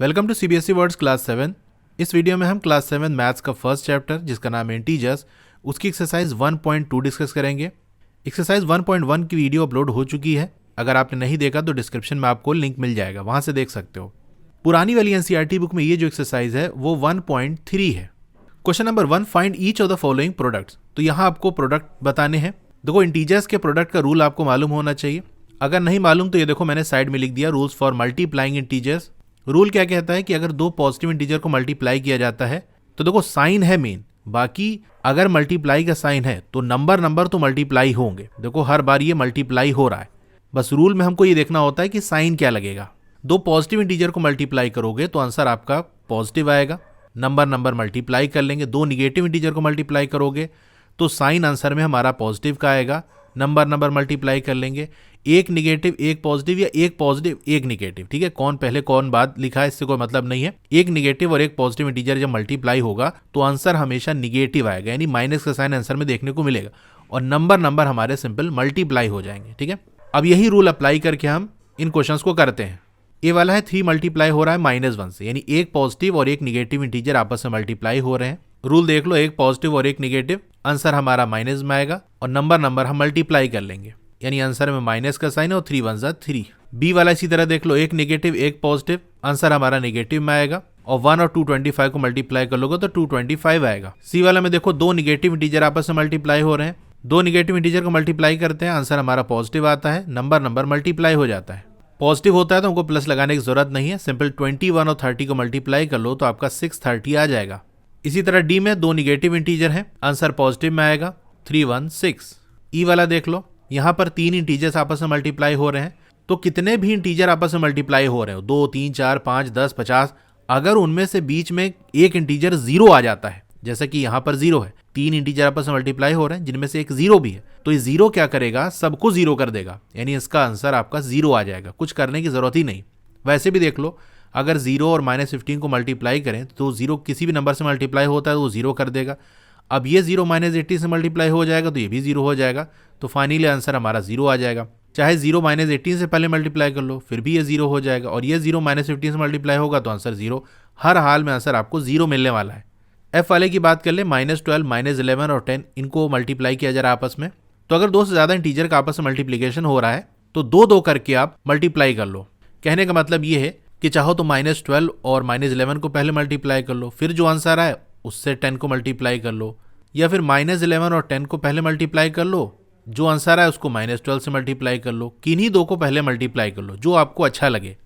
Welcome to CBSE words class 7। इस video में हम क्लास 7 मैथ्स का फर्स्ट चैप्टर जिसका नाम है इंटीजर्स, उसकी एक्सरसाइज 1.2 डिस्कस करेंगे। एक्सरसाइज 1.1 की वीडियो अपलोड हो चुकी है। अगर आपने नहीं देखा तो डिस्क्रिप्शन में आपको लिंक मिल जाएगा, वहां से देख सकते हो। पुरानी वाली एनसीईआरटी बुक में ये जो एक्सरसाइज है वो 1.3 है। Question number 1, find each of the following products. तो यहाँ आपको प्रोडक्ट बताने हैं। देखो, इंटीजर्स के प्रोडक्ट का रूल आपको मालूम होना चाहिए। अगर नहीं मालूम तो ये देखो मैंने साइड में लिख दिया, rules for multiplying integers. Rule क्या कहता है कि अगर दो पॉजिटिव इंटीजर को मल्टीप्लाई किया जाता है तो देखो साइन है मेन, बाकी अगर मल्टीप्लाई का साइन है तो नंबर तो मल्टीप्लाई होंगे। देखो हर बार ये मल्टीप्लाई हो रहा है, बस रूल में हमको ये देखना होता है कि साइन क्या लगेगा। दो पॉजिटिव इंटीजर को मल्टीप्लाई करोगे तो आंसर आपका पॉजिटिव आएगा, नंबर मल्टीप्लाई कर लेंगे। दो निगेटिव इंटीजर को मल्टीप्लाई करोगे तो साइन आंसर में हमारा पॉजिटिव का आएगा, नंबर मल्टीप्लाई कर लेंगे। एक निगेटिव एक पॉजिटिव या एक पॉजिटिव एक निगेटिव, ठीक है, कौन पहले कौन बाद लिखा है इससे कोई मतलब नहीं है। एक निगेटिव और एक पॉजिटिव इंटीजर जब मल्टीप्लाई होगा तो आंसर हमेशा निगेटिव आएगा, यानी माइनस का साइन आंसर में देखने को मिलेगा और नंबर हमारे सिंपल मल्टीप्लाई हो जाएंगे। ठीक है, अब यही रूल अप्लाई करके हम इन क्वेश्चंस को करते हैं। ये वाला है 3 मल्टीप्लाई हो रहा है -1 से, यानी एक पॉजिटिव और एक निगेटिव इंटीजर आपस में मल्टीप्लाई हो रहे हैं। रूल देख लो, एक पॉजिटिव और एक निगेटिव, आंसर हमारा माइनस में आएगा और नंबर हम मल्टीप्लाई कर लेंगे, यानी आंसर में माइनस का साइन और 3 1 3। बी वाला इसी तरह देख लो, एक निगेटिव एक पॉजिटिव, आंसर हमारा निगेटिव में आएगा और 1 और 225 को मल्टीप्लाई कर लोगे तो 225 आएगा। सी वाला में देखो दो निगेटिव इंटीजर आपस में मल्टीप्लाई हो रहे हैं, दो निगेटिव इंटीजर को मल्टीप्लाई करते हैं, आंसर हमारा पॉजिटिव आता है, नंबर मल्टीप्लाई हो जाता है। पॉजिटिव होता है तो हमको प्लस लगाने की जरूरत नहीं है, सिंपल 21 और 30 को मल्टीप्लाई कर लो तो आपका 630 आ जाएगा। इसी तरह डी में दो निगेटिव इंटीजर हैं, आंसर पॉजिटिव में आएगा 316। ई वाला देख लो, यहाँ पर तीन इंटीजर्स आपस में मल्टीप्लाई हो रहे हैं, तो कितने भी इंटीजर आपस में मल्टीप्लाई हो रहे हो 2 3 4 5 10 50, अगर उनमें से बीच में एक इंटीजर 0 आ जाता है, जैसा कि यहाँ पर 0 है, तीन इंटीजर आपस में मल्टीप्लाई हो रहे हैं जिनमें से एक 0 भी है, तो ये 0 क्या करेगा, सबको 0 कर देगा, यानी इसका आंसर आपका 0 आ जाएगा। कुछ करने की जरूरत ही नहीं। वैसे भी देख लो, अगर 0 और -15 को मल्टीप्लाई करें तो 0 किसी भी नंबर से मल्टीप्लाई होता है तो वो 0 कर देगा। अब ये 0 -80 से मल्टीप्लाई हो जाएगा तो ये भी 0 हो जाएगा, तो फाइनली आंसर हमारा 0 आ जाएगा। चाहे 0 -18 से पहले मल्टीप्लाई कर लो फिर भी ये 0 हो जाएगा, और ये 0 -15 से मल्टीप्लाई होगा तो आंसर 0। हर हाल में आंसर आपको 0 मिलने वाला है। एफ वाले की बात कर ले, -12 -11 और 10 इनको मल्टीप्लाई किया जा रहा है आपस में, तो अगर दो से ज्यादा इंटीजर का आपस में मल्टीप्लीकेशन हो रहा है तो दो करके आप मल्टीप्लाई कर लो। कहने का मतलब ये है कि चाहो तो -12 और -11 को पहले मल्टीप्लाई कर लो, फिर जो आंसर आए उससे 10 को मल्टीप्लाई कर लो, या फिर -11 और 10 को पहले मल्टीप्लाई कर लो, जो आंसर आए उसको -12 से मल्टीप्लाई कर लो, किन्हीं दो को पहले मल्टीप्लाई कर लो, जो आपको अच्छा लगे।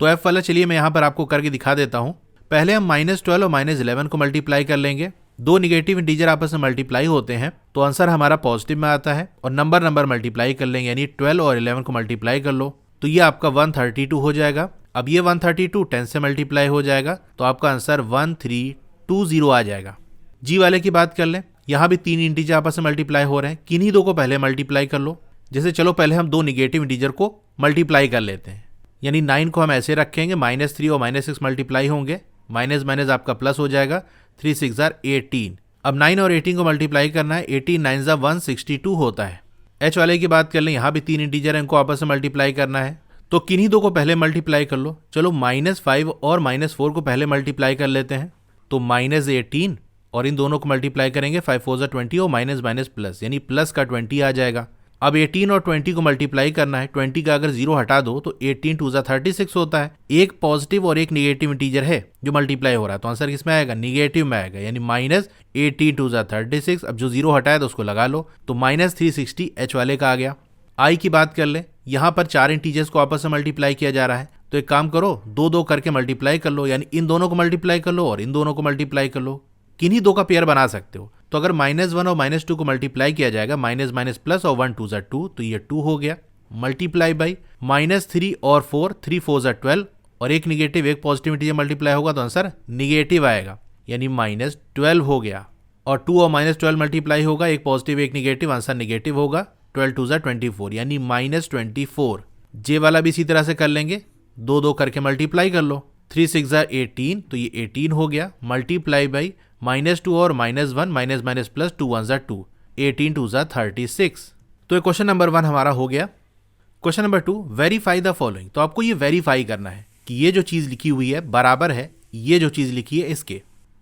तो एफ वाला चलिए मैं यहाँ पर आपको करके दिखा देता हूँ। पहले हम -12 और -11 को मल्टीप्लाई कर लेंगे, दो निगेटिव इंटीजर आपस में मल्टीप्लाई होते हैं तो आंसर हमारा पॉजिटिव में आता है, और नंबर मल्टीप्लाई कर लेंगे, यानी 12 और 11 को मल्टीप्लाई कर लो तो ये आपका 132 हो जाएगा। अब ये 132 10 से मल्टीप्लाई हो जाएगा तो आपका आंसर 1320 आ जाएगा। जी वाले की बात कर लें, यहाँ भी तीन इंटीजर आपस में मल्टीप्लाई हो रहे हैं, किन्हीं दो को पहले मल्टीप्लाई कर लो। जैसे चलो पहले हम दो निगेटिव इंटीजर को मल्टीप्लाई कर लेते हैं, यानी 9 को हम ऐसे रखेंगे, -3 और -6 मल्टीप्लाई होंगे, माइनस आपका प्लस हो जाएगा, 3 6 18। अब 9 और 18 को मल्टीप्लाई करना है, 18 9 162 होता है। एच वाले की बात कर लें, यहाँ भी तीन इंटीजर हैं, इनको आपस में मल्टीप्लाई करना है, तो किन्हीं दो को पहले मल्टीप्लाई कर लो। चलो -5 और -4 को पहले मल्टीप्लाई कर लेते हैं, तो -18 और इन दोनों को मल्टीप्लाई करेंगे, 5 4 20 और माइनस प्लस, यानी प्लस का 20 आ जाएगा। अब 18 और 20 को मल्टीप्लाई करना है, 20 का अगर 0 हटा दो तो 18 2 36 होता है। एक पॉजिटिव और एक निगेटिव इंटीजर है जो मल्टीप्लाई हो रहा है, तो आंसर किसमें आएगा, निगेटिव में आएगा, यानी -18 2 36। अब जो 0 हटाया तो उसको लगा लो, तो -360 एच वाले का आ गया। आई की बात कर ले, यहाँ पर चार इंटीजर्स को आपस में मल्टीप्लाई किया जा रहा है, तो एक काम करो, दो करके मल्टीप्लाई कर लो, यानी इन दोनों को मल्टीप्लाई कर लो और इन दोनों को मल्टीप्लाई कर लो, किन्हीं दो का पेयर बना सकते हो। तो अगर -1 और -2 को मल्टीप्लाई किया जाएगा, माइनस प्लस और 1 2 2, तो ये 2 हो गया, मल्टीप्लाई बाई -3 और 4, 3 4 12, और एक निगेटिव एक पॉजिटिव इंटीजर मल्टीप्लाई होगा तो आंसर निगेटिव आएगा, यानी -12 हो गया। और 2 और -12 मल्टीप्लाई होगा, एक पॉजिटिव एक निगेटिव, आंसर निगेटिव होगा, 12 2 24, यानी -24। जे वाला भी इसी तरह से कर लेंगे, दो करके मल्टीप्लाई कर लो, 3 6 18, तो ये 18 हो गया, मल्टीप्लाई बाई -2 और -1, माइनस प्लस 2 1 2, 18 2 36। तो ये क्वेश्चन नंबर 1 हमारा हो गया। Question number 2, verify the following. तो आपको ये वेरीफाई करना है कि ये जो चीज़ लिखी हुई है बराबर है ये जो चीज़ लिखी है इसके।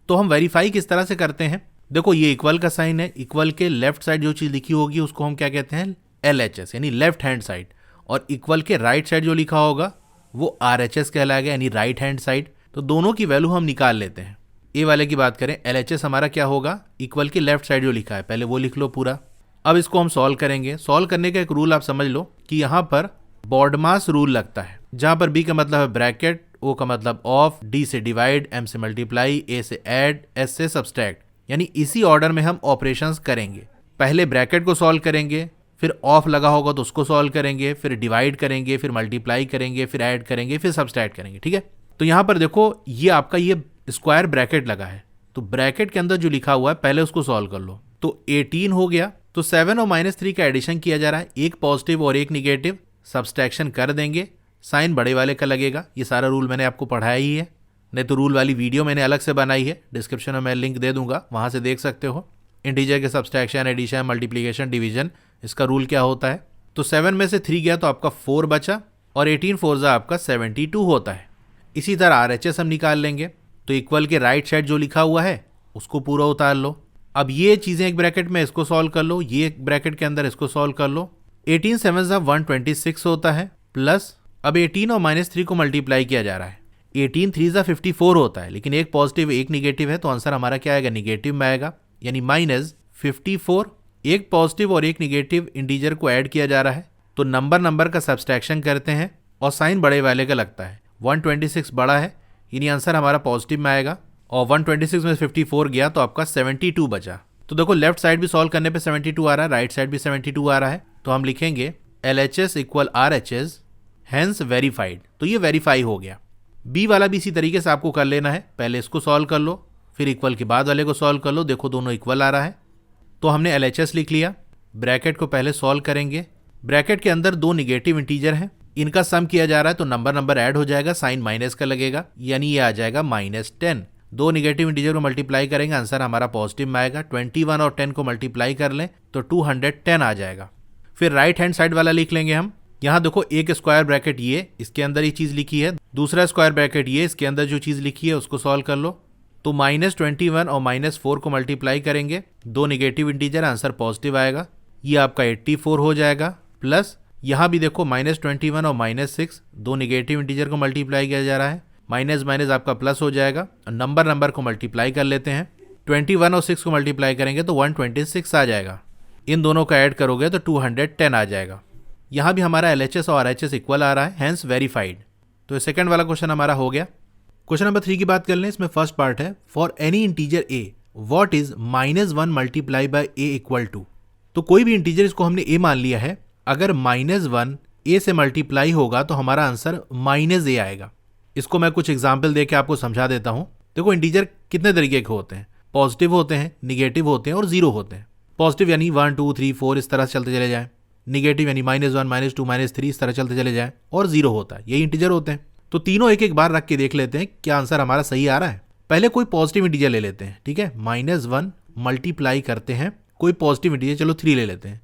तो हम वेरीफाई किस तरह से करते हैं, देखो ये इक्वल का साइन है, इक्वल के लेफ्ट साइड जो चीज़ लिखी होगी उसको हम क्या कहते हैं, LHS यानी लेफ्ट हैंड साइड, और इक्वल के राइट साइड जो लिखा होगा वो RHS कहलाएगा यानी राइट हैंड साइड। तो दोनों की वैल्यू हम निकाल लेते हैं। ए वाले की बात करें, LHS हमारा क्या होगा, इक्वल के लेफ्ट साइड जो लिखा है पहले वो लिख लो पूरा। अब इसको हम सॉल्व करेंगे। सॉल्व करने का एक रूल आप समझ लो कि यहाँ पर बॉडमास रूल लगता है, जहाँ पर B का मतलब है ब्रैकेट, O का मतलब ऑफ, D से डिवाइड, M से मल्टीप्लाई, A से ऐड, S से सब्सट्रैक्ट, यानी इसी ऑर्डर में हम ऑपरेशंस करेंगे। पहले ब्रैकेट को सॉल्व करेंगे, फिर ऑफ लगा होगा तो उसको सॉल्व करेंगे, फिर डिवाइड करेंगे, फिर मल्टीप्लाई करेंगे, फिर ऐड करेंगे, फिर सब्सट्रैक्ट करेंगे। ठीक है, तो यहाँ पर देखो ये आपका ये स्क्वायर ब्रैकेट लगा है, तो ब्रैकेट के अंदर जो लिखा हुआ है पहले उसको सॉल्व कर लो। तो 18 हो गया, तो 7 और -3 का एडिशन किया जा रहा है, एक पॉजिटिव और एक निगेटिव, सब्सट्रैक्शन कर देंगे, साइन बड़े वाले का लगेगा। ये सारा रूल मैंने आपको पढ़ाया ही है, नहीं तो रूल वाली वीडियो मैंने अलग से बनाई है, डिस्क्रिप्शन में मैं लिंक दे दूंगा, वहां से देख सकते हो। इंटीजर के सब्सट्रैक्शन, एडिशन, मल्टीप्लिकेशन, डिवीजन, इसका रूल क्या होता है। तो 7 में से 3 गया तो आपका 4 बचा, और 18 4 आपका 72 होता है। इसी तरह RHS हम निकाल लेंगे, तो इक्वल के राइट साइड जो लिखा हुआ है उसको पूरा उतार लो। अब ये चीज़ें एक ब्रैकेट में इसको सॉल्व कर लो, ये एक ब्रैकेट के अंदर इसको सॉल्व कर लो। 18 7 126 होता है, प्लस अब 18 और -3 को मल्टीप्लाई किया जा रहा है, 18 3 54 होता है, लेकिन एक पॉजिटिव एक निगेटिव है, तो आंसर हमारा क्या आएगा, निगेटिव में आएगा, यानी -54। एक पॉजिटिव और एक निगेटिव इंटीजर को ऐड किया जा रहा है, तो नंबर का सब्सट्रैक्शन करते हैं और साइन बड़े वाले का लगता है। 126 बड़ा है, यानी आंसर हमारा पॉजिटिव में आएगा, और 126 में 54 गया तो आपका 72 बचा। तो देखो लेफ्ट साइड भी सॉल्व करने पे 72 आ रहा है, राइट साइड भी 72 आ रहा है, तो हम लिखेंगे LHS equal RHS, hence verified. तो ये वेरीफाई हो गया। बी वाला भी इसी तरीके से आपको कर लेना है, पहले इसको सॉल्व कर लो, फिर इक्वल के बाद वाले को सॉल्व कर लो, देखो दोनों इक्वल आ रहा है। तो हमने LHS लिख लिया, ब्रैकेट को पहले सॉल्व करेंगे, ब्रैकेट के अंदर 2 निगेटिव इंटीजर हैं, इनका सम किया जा रहा है, तो नंबर ऐड हो जाएगा, साइन माइनस का लगेगा, यानी ये आ जाएगा -10। 2 निगेटिव इंटीजर को मल्टीप्लाई करेंगे, आंसर हमारा पॉजिटिव में आएगा। 21 और 10 को मल्टीप्लाई कर लें तो 210 आ जाएगा। फिर राइट हैंड साइड वाला लिख लेंगे हम। यहाँ देखो एक स्क्वायर ब्रैकेट ये, इसके अंदर ये चीज लिखी है, दूसरा स्क्वायर ब्रैकेट ये, इसके अंदर जो चीज लिखी है उसको सॉल्व कर लो। तो -21 और -4 को मल्टीप्लाई करेंगे, 2 निगेटिव इंटीजर, आंसर पॉजिटिव आएगा, ये आपका 84 हो जाएगा। प्लस यहाँ भी देखो -21 और -6, 2 निगेटिव इंटीजर को मल्टीप्लाई किया जा रहा है, माइनस आपका प्लस हो जाएगा। नंबर को मल्टीप्लाई कर लेते हैं, 21 और 6 को मल्टीप्लाई करेंगे तो 126 आ जाएगा, इन दोनों का ऐड करोगे तो 210 आ जाएगा। यहाँ भी हमारा LHS और RHS इक्वल आ रहा है, हैंस वेरीफाइड। तो सेकंड वाला क्वेश्चन हमारा हो गया। क्वेश्चन नंबर 3 की बात कर लें, इसमें फर्स्ट पार्ट है, for any integer a what is -1 multiply by a equal to. तो कोई भी इंटीजर, इसको हमने a मान लिया है, अगर -1 a से मल्टीप्लाई होगा तो हमारा आंसर -a आएगा। इसको मैं कुछ एग्जाम्पल देके आपको समझा देता हूं। देखो इंटीजर कितने तरीके के होते हैं, पॉजिटिव होते हैं, निगेटिव होते हैं और जीरो होते हैं। पॉजिटिव यानी 1 2 3 4 इस तरह से चलते चले जाएं, निगेटिव यानी -1 -2 -3 इस तरह चलते चले जाएं, और जीरो होता है, यही इंटीजर होते हैं। तो तीनों एक एक बार रख के देख लेते हैं क्या आंसर हमारा सही आ रहा है। पहले कोई पॉजिटिव इंटीजर ले लेते हैं, ठीक है, -1 मल्टीप्लाई करते हैं कोई पॉजिटिव इंटीजर, चलो 3 ले लेते हैं,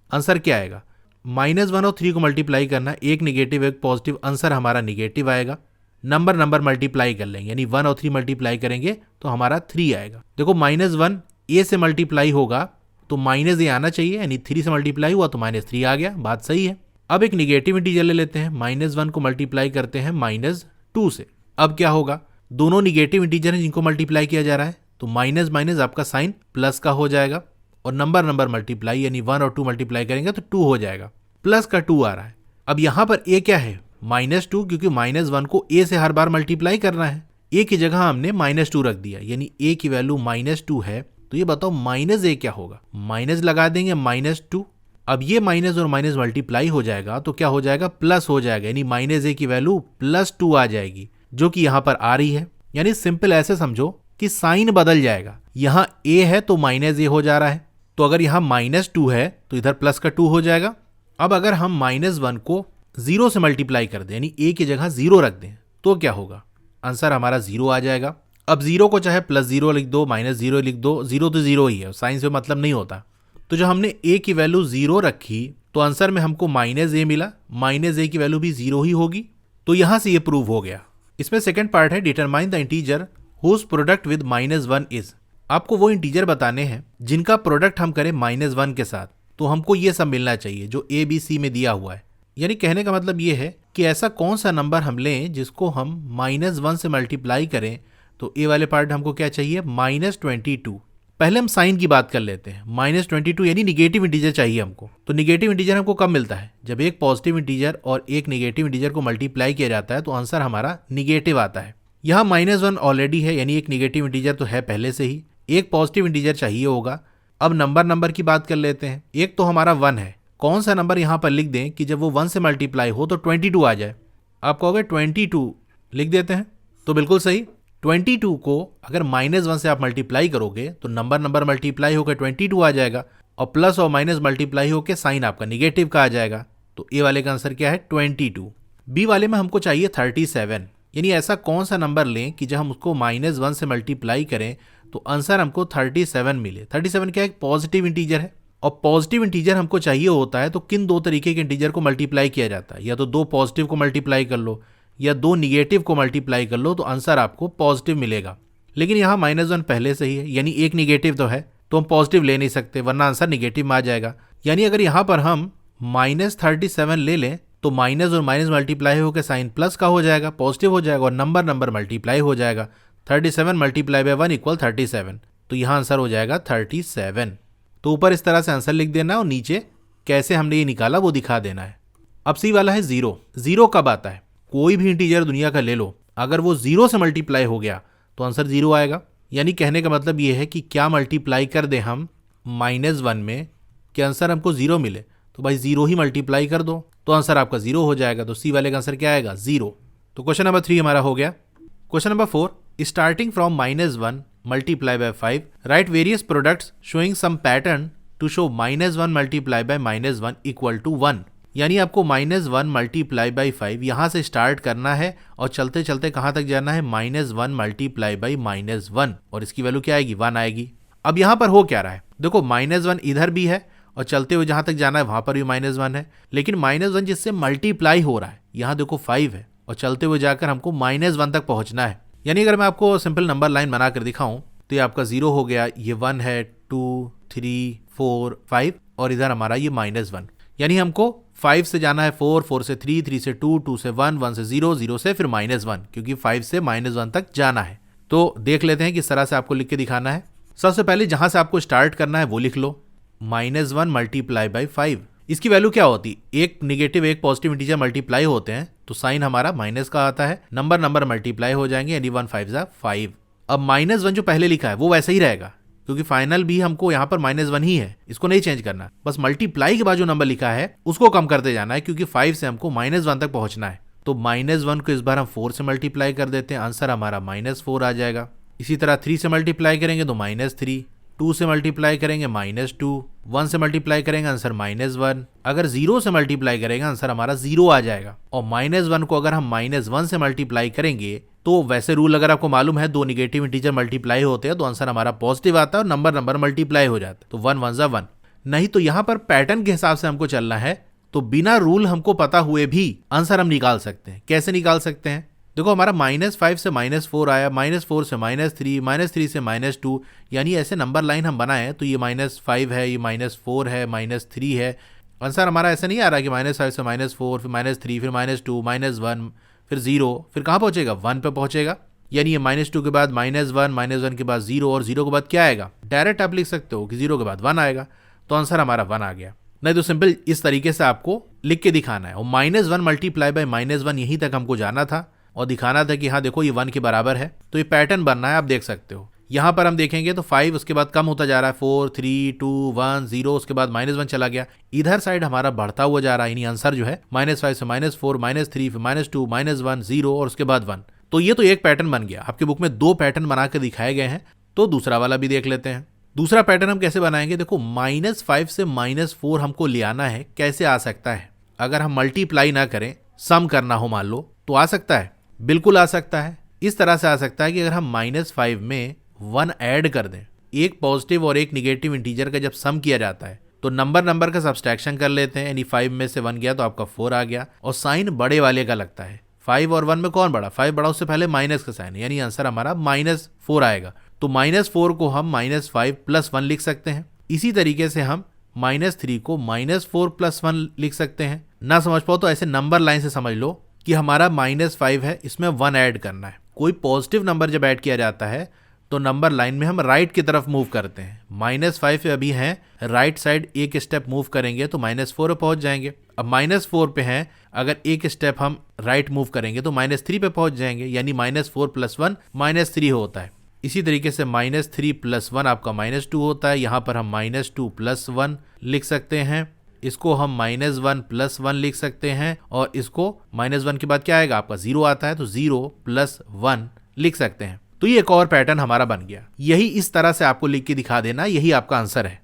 आंसर क्या आएगा, -1 और 3 को मल्टीप्लाई करना, एक निगेटिव एक पॉजिटिव, आंसर हमारा निगेटिव आएगा। नंबर मल्टीप्लाई कर लेंगे, यानी 1 और 3 मल्टीप्लाई करेंगे तो हमारा 3 आएगा। देखो -1 a से मल्टीप्लाई होगा तो -a आना चाहिए, यानी 3 से मल्टीप्लाई हुआ तो -3 आ गया, बात सही है। अब एक निगेटिव इंटीजर ले लेते हैं, -1 को मल्टीप्लाई करते हैं -2 से, अब क्या होगा, दोनों निगेटिव इंटीजर हैं जिनको मल्टीप्लाई किया जा रहा है, तो माइनस आपका साइन प्लस का हो जाएगा, और नंबर मल्टीप्लाई यानी 1 और 2 मल्टीप्लाई करेंगे तो 2 हो जाएगा, प्लस का 2 आ रहा है। अब यहाँ पर a क्या है, -2, क्योंकि -1 को a से हर बार मल्टीप्लाई करना है, a की जगह हमने -2 रख दिया, यानी a की वैल्यू -2 है, तो ये बताओ -a क्या होगा, माइनस लगा देंगे -2। अब ये माइनस और माइनस मल्टीप्लाई हो जाएगा तो क्या हो जाएगा, प्लस हो जाएगा, यानी -a की वैल्यू +2 आ जाएगी, जो कि यहाँ पर आ रही है। यानी सिंपल ऐसे समझो कि साइन बदल जाएगा, यहाँ a है तो -a हो जा रहा है, तो अगर यहाँ -2 है तो इधर प्लस का 2 हो जाएगा। अब अगर हम -1 को 0 से मल्टीप्लाई कर दें, यानी a की जगह 0 रख दें, तो क्या होगा, आंसर हमारा 0 आ जाएगा। अब 0 को चाहे +0 लिख दो, -0 लिख दो, 0 तो 0 ही है, साइन से मतलब नहीं होता। तो जब हमने a की वैल्यू 0 रखी तो आंसर में हमको -a मिला, -a की वैल्यू भी 0 ही होगी। तो यहां से ये प्रूव हो गया इसमें सेकंड पार्ट है determine the integer whose product with -1 is. आपको वो इंटीजर बताने हैं जिनका प्रोडक्ट हम करें -1 के साथ, तो हमको ये सब मिलना चाहिए जो ए बी सी में दिया हुआ है। यानी कहने का मतलब ये है कि ऐसा कौन सा नंबर हम लें जिसको हम -1 से मल्टीप्लाई करें, तो ए वाले पार्ट हमको क्या चाहिए, -22। पहले हम साइन की बात कर लेते हैं। -22 यानी निगेटिव इंटीजर चाहिए हमको। तो निगेटिव इंटीजर हमको कब मिलता है, जब एक पॉजिटिव इंटीजर और एक निगेटिव इंटीजर को मल्टीप्लाई किया जाता है तो आंसर हमारा निगेटिव आता है। यहाँ -1 ऑलरेडी है, यानी एक निगेटिव इंटीजर तो है पहले से ही, एक पॉजिटिव इंटीजर चाहिए होगा। अब नंबर की बात कर लेते हैं। एक तो हमारा 1 है, कौन सा नंबर यहाँ पर लिख दें कि जब वो 1 से मल्टीप्लाई हो तो 22 आ जाए। आप कहोगे 22 लिख देते हैं, तो बिल्कुल सही। 22 को अगर -1 से आप मल्टीप्लाई करोगे तो नंबर मल्टीप्लाई होकर 22 आ जाएगा, और प्लस और माइनस मल्टीप्लाई होकर साइन आपका निगेटिव का आ जाएगा। तो ए वाले का आंसर क्या है, 22। बी वाले में हमको चाहिए 37, यानी ऐसा कौन सा नंबर लें कि जब हम उसको -1 से मल्टीप्लाई करें तो आंसर हमको 37 मिले। 37 क्या है, एक पॉजिटिव इंटीजर है, और पॉजिटिव इंटीजर हमको चाहिए होता है तो किन दो तरीके के इंटीजर को मल्टीप्लाई किया जाता है, या तो दो पॉजिटिव को मल्टीप्लाई कर लो या दो निगेटिव को मल्टीप्लाई कर लो, तो आंसर आपको पॉजिटिव मिलेगा। लेकिन यहाँ -1 पहले से ही है, यानी एक निगेटिव तो है, तो हम पॉजिटिव ले नहीं सकते वरना आंसर निगेटिव में आ जाएगा। यानी अगर यहाँ पर हम -37 ले लें तो माइनस और माइनस मल्टीप्लाई होकर साइन प्लस का हो जाएगा, पॉजिटिव हो जाएगा, और नंबर मल्टीप्लाई हो जाएगा। 37 मल्टीप्लाई बाय 1 इक्वल 37, तो यहाँ आंसर हो जाएगा 37। तो ऊपर इस तरह से आंसर लिख देना और नीचे कैसे हमने ये निकाला वो दिखा देना है। अब सी वाला है 0। 0 कब आता है, कोई भी इंटीजर दुनिया का ले लो, अगर वो 0 से मल्टीप्लाई हो गया तो आंसर 0 आएगा। यानी कहने का मतलब ये है कि क्या मल्टीप्लाई कर दें हम -1 में कि आंसर हमको 0 मिले, तो भाई 0 ही मल्टीप्लाई कर दो तो आंसर आपका 0 हो जाएगा। तो सी वाले का आंसर क्या आएगा, 0। तो क्वेश्चन नंबर 3 हमारा हो गया। Question number 4, starting from -1 multiply by 5 write various products showing some pattern to show -1 multiply by -1 equal to 1। यानी आपको -1 मल्टीप्लाई बाई 5 यहाँ से स्टार्ट करना है और चलते चलते कहाँ तक जाना है, -1 मल्टीप्लाई बाई -1, और इसकी वैल्यू क्या आएगी, 1 आएगी। अब यहाँ पर हो क्या रहा है, देखो -1 इधर भी है और चलते हुए जहाँ तक जाना है वहाँ पर भी -1 है, लेकिन -1 जिससे मल्टीप्लाई हो रहा है, यहाँ देखो 5 है और चलते हुए जाकर हमको -1 तक पहुँचना है। यानी अगर मैं आपको सिंपल नंबर लाइन बना कर दिखाऊँ तो ये आपका 0 हो गया, ये 1 है, 2 3 4 5, और इधर हमारा ये -1। यानी हमको 5 से जाना है 4, 4 से 3, 3 से 2, 2 से 1, 1 से 0, 0 से फिर -1, क्योंकि 5 से -1 तक जाना है। तो देख लेते हैं किस तरह से आपको लिख के दिखाना है। सबसे पहले जहां से आपको स्टार्ट करना है वो लिख लो, -1 मल्टीप्लाई बाई 5। इसकी वैल्यू क्या होती, एक निगेटिव एक पॉजिटिव इंटीजर मल्टीप्लाई होते हैं तो साइन हमारा माइनस का आता है, नंबर मल्टीप्लाई हो जाएंगे, यानी 1 5 जा 5। अब -1 जो पहले लिखा है वो वैसा ही रहेगा, क्योंकि फाइनल भी हमको यहाँ पर -1 ही है, इसको नहीं चेंज करना। बस मल्टीप्लाई के बाद जो नंबर लिखा है उसको कम करते जाना है, क्योंकि 5 से हमको -1 तक पहुंचना है। तो -1 को इस बार हम 4 से मल्टीप्लाई कर देते हैं, आंसर हमारा -4 आ जाएगा। इसी तरह 3 से मल्टीप्लाई करेंगे तो -3, 2 से मल्टीप्लाई करेंगे -2, 1 से मल्टीप्लाई करेंगे आंसर -1, अगर 0 से मल्टीप्लाई करेंगे आंसर हमारा 0 आ जाएगा। और -1 को अगर हम -1 से मल्टीप्लाई करेंगे तो वैसे रूल अगर आपको मालूम है, दो निगेटिव इंटीजर मल्टीप्लाई होते हैं तो आंसर हमारा पॉजिटिव आता है और नंबर मल्टीप्लाई हो जाता है, तो 1 1 जा 1। नहीं तो यहाँ पर पैटर्न के हिसाब से हमको चलना है, तो बिना रूल हमको पता हुए भी आंसर हम निकाल सकते हैं। कैसे निकाल सकते हैं, देखो हमारा -5 से -4 आया, -4 से -3, -3 से -2, यानी ऐसे नंबर लाइन हम बनाए तो ये -5 है, ये -4 है, -3 है। आंसर हमारा ऐसा नहीं आ रहा कि -5 से -4 फिर -3 फिर -2 -1 फिर 0, फिर कहाँ पहुंचेगा, 1 पे पहुंचेगा। यानी ये -2 के बाद -1 के बाद 0, और 0 के बाद क्या आएगा, डायरेक्ट आप लिख सकते हो कि 0 के बाद 1 आएगा, तो आंसर हमारा 1 आ गया। नहीं तो सिंपल इस तरीके से आपको लिख के दिखाना है, और -1 मल्टीप्लाई बाय -1 यहीं तक हमको जाना था और दिखाना था कि हाँ देखो ये 1 के बराबर है। तो ये पैटर्न बनना है, आप देख सकते हो। यहाँ पर हम देखेंगे तो 5 उसके बाद कम होता जा रहा है, 4 3 2 1 0, उसके बाद -1 चला गया, इधर साइड हमारा बढ़ता हुआ जा रहा है। यानी आंसर जो है -5 से -4 -3 फिर -2 -1 0 और उसके बाद 1। तो ये तो एक पैटर्न बन गया। आपके बुक में 2 पैटर्न बना के दिखाए गए हैं, तो दूसरा वाला भी देख लेते हैं। दूसरा पैटर्न हम कैसे बनाएंगे, देखो -5 से -4 हमको ले आना है। कैसे आ सकता है, अगर हम मल्टीप्लाई ना करें, सम करना हो मान लो, तो आ सकता है, बिल्कुल आ सकता है। इस तरह से आ सकता है कि अगर हम -5 में 1 ऐड कर दें, एक पॉजिटिव और एक निगेटिव इंटीजर का जब सम किया जाता है तो नंबर का सब्सट्रैक्शन कर लेते हैं, यानी 5 में से 1 गया तो आपका 4 आ गया, और साइन बड़े वाले का लगता है। 5 और 1 में कौन बड़ा, 5 बड़ा, उससे पहले माइनस का साइन है, यानी आंसर हमारा -4 आएगा। तो -4 को हम -5 + 1 लिख सकते हैं। इसी तरीके से हम -3 को -4 + 1 लिख सकते हैं। ना समझ पाओ तो ऐसे नंबर लाइन से समझ लो कि हमारा -5 है, इसमें 1 ऐड करना है। कोई पॉजिटिव नंबर जब ऐड किया जाता है तो नंबर लाइन में हम राइट की तरफ मूव करते हैं। -5 पे अभी हैं, राइट साइड एक स्टेप मूव करेंगे तो -4 पे पहुंच जाएंगे। अब -4 पे हैं, अगर एक स्टेप हम राइट मूव करेंगे तो -3 पे पहुंच जाएंगे, यानी -4 + 1 -3 होता है। इसी तरीके से -3 + 1 आपका -2 होता है। यहाँ पर हम -2 + 1 लिख सकते हैं, इसको हम -1 + 1 लिख सकते हैं, और इसको -1 के बाद क्या आएगा आपका 0 आता है, तो 0 + 1 लिख सकते हैं। तो ये एक और पैटर्न हमारा बन गया। यही इस तरह से आपको लिख के दिखा देना, यही आपका आंसर है।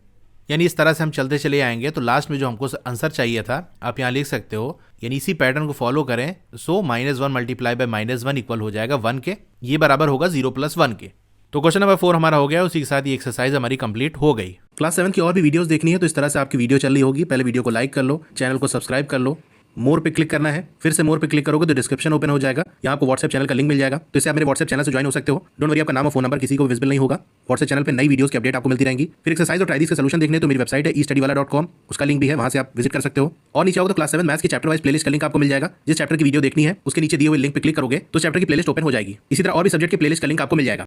यानी इस तरह से हम चलते चले आएंगे तो लास्ट में जो हमको आंसर चाहिए था आप यहाँ लिख सकते हो, यानी इसी पैटर्न को फॉलो करें। सो -1 × -1 इक्वल हो जाएगा 1 के, ये बराबर होगा 0 + 1 के। तो क्वेश्चन नंबर 4 हमारा हो गया, उसी के साथ ये एक्सरसाइज हमारी कंप्लीट हो गई। क्लास 7 की और भी वीडियोस देखनी है तो इस तरह से आपकी वीडियो चल रही होगी। पहले वीडियो को लाइक कर लो, चैनल को सब्सक्राइब कर लो, मोर पे क्लिक करना है, फिर से मोर पे क्लिक करोगे तो डिस्क्रिप्शन ओपन हो जाएगा, यहाँ आपको व्हाट्सएप चैनल का लिंक मिल जाएगा, तो इससे आप मेरे व्हाट्सएप चैनल से ज्वाइन हो सकते हो। डोंट वरी, आपका नाम और फोन नंबर किसी को विजिबल नहीं होगा। व्हाट्सएप चैनल पे नई वीडियोस की अपडेट आपको मिलती रहेंगी। फिर एक्सरसाइज और ट्राइडिस के सॉल्यूशन देखने तो मेरी वेबसाइट है estudywala.com, उसका लिंक भी है, वहां से आप विजिट कर सकते हो। और नीचे आओगे तो क्लास 7 मैथ्स की चैप्टर वाइज प्लेलिस्ट का लिंक आपको मिल जाएगा। जिस चैप्टर की वीडियो देखनी है उसके नीचे दिए हुए लिंक पे क्लिक करोगे तो चैप्टर की प्लेलिस्ट ओपन हो जाएगी। इसी तरह और भी सब्जेक्ट की प्लेलिस्ट का लिंक आपको मिल जाएगा।